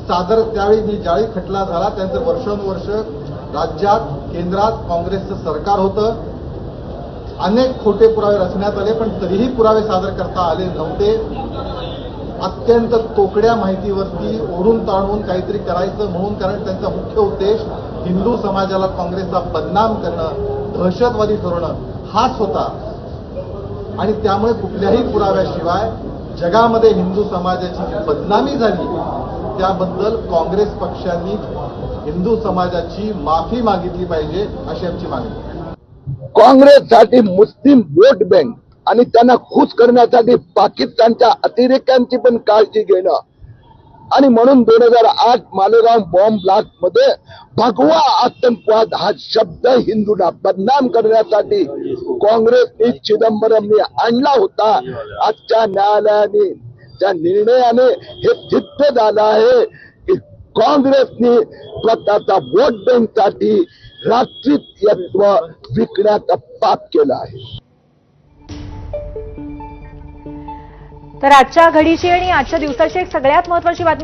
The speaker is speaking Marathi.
चादर त्यावेळी मी ज्यावेळी खटला झाला त्यांचं वर्षानुवर्ष राज्यात केंद्रात काँग्रेसचं सरकार होतं. अनेक खोटे पुरावे रचण्यात आले पण तरीही पुरावे सादर करता आले नव्हते. अत्यंत तोकड्या माहितीवरती ओढून ताणून काहीतरी करायचं म्हणून, कारण त्यांचा मुख्य उद्देश हिंदू समाजाला काँग्रेसचा बदनाम करणं, दहशतवादी ठरवणं हाच होता. आणि त्यामुळे कुठल्याही पुराव्याशिवाय जगामध्ये हिंदू समाजाची जी बदनामी झाली त्याबद्दल काँग्रेस पक्षांनी हिंदू समाजाची माफी मागितली पाहिजे अशी आमची मागणी आहे. काँग्रेससाठी मुस्लिम वोट बँक आणि त्यांना खुश करण्यासाठी पाकिस्तानच्या अतिरेक्यांची पण काळजी घेणं आणि म्हणून 2008 मालेगाव बॉम्ब ब्लास्ट मध्ये भगवा आतंकवाद हा शब्द हिंदूंना बदनाम करण्यासाठी काँग्रेसने चिदंबरमने आणला होता. आजच्या न्यायालयाने त्या निर्णयाने हे सिद्ध झालं आहे की काँग्रेसने स्वतःचा वोट बँकसाठी राष्ट्रीयत्व विकण्याचं पाप केलं आहे. तर आजच्या घडीची आणि आजच्या दिवसाची एक सगळ्यात महत्त्वाची बातमी